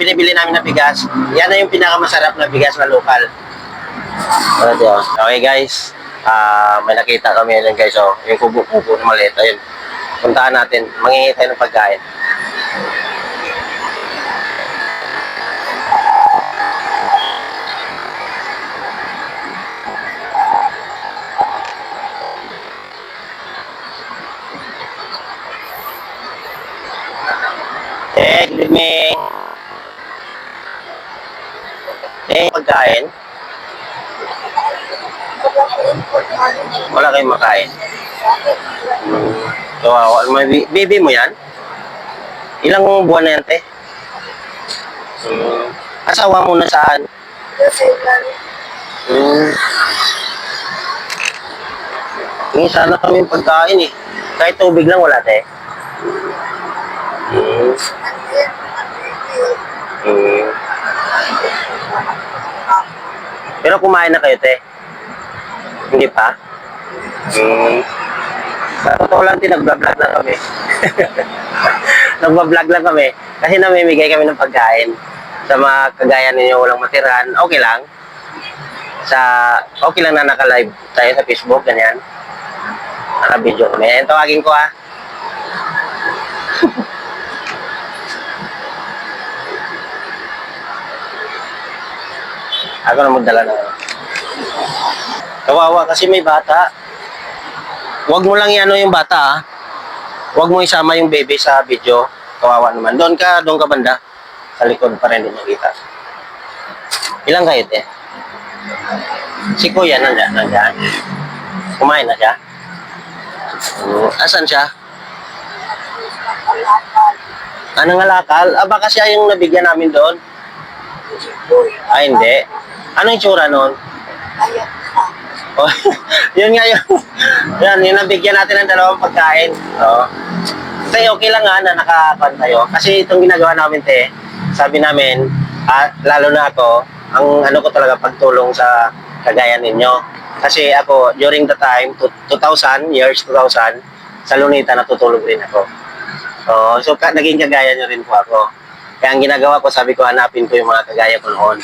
binibili namin na bigas, yan na yung pinakamasarap na bigas na lokal. Okay guys, may nakita kami yun guys, oh, yung kubo-kubo na maliit, ayun. Puntahan natin, mangingi tayo ng pagkain. Good evening. Pagkain. Wala kayong makain. So, may baby mo yan? Ilang buwan na yan, te? Asawa mo na saan? Sana kami pagkain eh. Kahit tubig lang wala, te. Pero kumain na kayo, te? Hindi pa? Sa totoo lang, nag-vlog lang kami. Nag-vlog lang kami. Kasi namimigay kami ng pagkain. Sa mga kagaya ninyo walang matirahan, okay lang. Okay lang na naka-live tayo sa Facebook, ganyan. Naka-video kami. Ayan, tawagin ko Ako na magdala na. Kawawa kasi may bata. Huwag mo lang iano yung bata, Huwag mo isama yung baby sa video. Kawawa naman. Doon ka banda. Sa likod pa rin din makita. Ilang kayo, te? Si Kuya, nandiyan. Kumain na siya? Asan siya? Anong alakal? Baka siya yung nabigyan namin doon. Hindi. Anong itsura nun? Oh, yun nga yun. Yung nabigyan natin ng dalawang pagkain. Tay, okay lang na nakakuan tayo. Kasi itong ginagawa namin, te, sabi namin, lalo na ako, ang ano ko talaga pagtulong sa kagaya ninyo. Kasi ako, during the time, 2000, sa Lunita, natutulog rin ako. So naging kagaya nyo rin po ako. Kaya ang ginagawa ko, sabi ko, hanapin ko yung mga kagaya ko noon.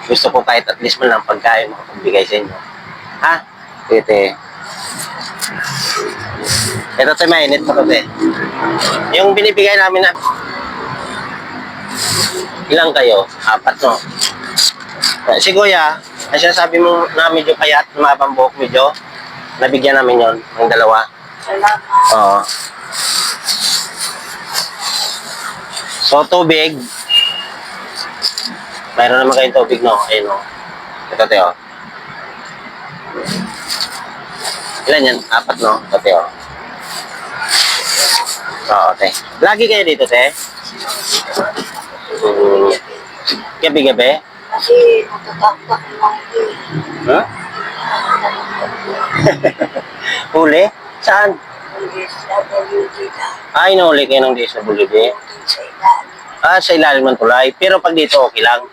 Gusto ko kahit at least man lang pagkain makapagbigay sa inyo. Ha? Tete. Ito tayo mainit pa kasi. Yung binibigay namin na ilang kayo? 4, no? Si Kuya, ay sinasabi mo na medyo payat, mabang buhok medyo, nabigyan namin yon ng dalawa. Oo. So, tubig. Mayroon naman kayong tubig, no? Ayun, no? Ito, Teo. Ilan yan? 4, no? Ito, Teo. Oo, te. Lagi kayo dito, te? Gabi-gabi? Kasi natataktak lang yun. Huh? Huli? Saan? DSWD na. Ay, nahuli kayo ng DSWD? Sa ilalim. Sa ilalim ng tulay. Pero pag dito, okay lang.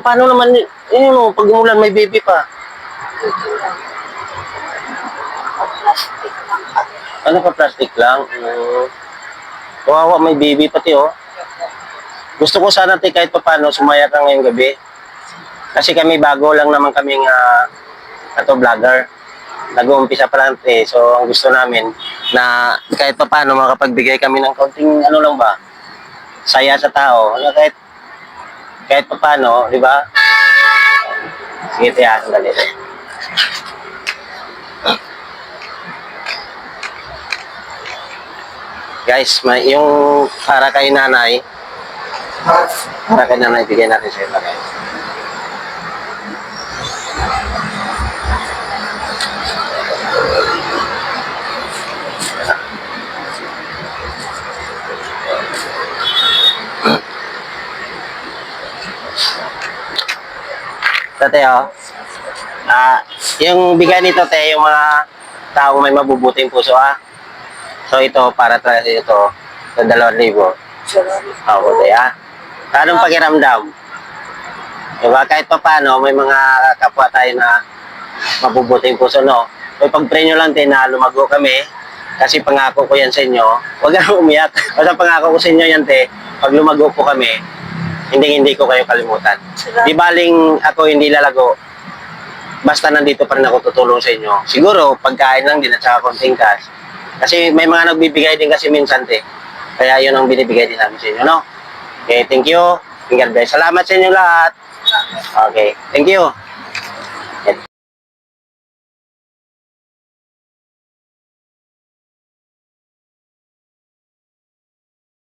Paano naman, yun, pag umulan may baby pa. Dito lang. Plastic lang kami. Ano pa, plastic lang? Kawawa, may baby pati, oh. Gusto ko sana, te, kahit paano, sumaya ka ngayong gabi. Kasi kami, bago lang naman kaming, vlogger. Nag-uumpisa pa lang, te. So, ang gusto namin, na kahit paano, makapagbigay kami ng kaunting, ano lang ba, saya sa tao. Kahit paano, di ba? Sige, te, sandali. Guys, yung para kay nanay, bigyan natin sa ito, guys. Tate, yung bigay nito, te, yung mga tao may mabubuting puso, So ito, para talaga ito, sa 2,000. Oo, te, Anong pakiramdam? Diba, kahit pa paano, may mga kapwa tayo na mabubuting puso, no? May pag-pray nyo lang, te, na lumago kami. Kasi pangako ko yan sa inyo. Huwag na umiyak. Basta pangako ko sa inyo yan, te, pag lumago po kami, hindi ko kayo kalimutan. Salamat. Di baling ako hindi lalago, basta nandito pa rin ako tutulong sa inyo. Siguro, pagkain lang din at saka konting cash. Kasi may mga nagbibigay din kasi minsan, te. Kaya yun ang binibigay din namin sa inyo, no? Okay, thank you. And God bless. Salamat sa inyo lahat. Okay, thank you.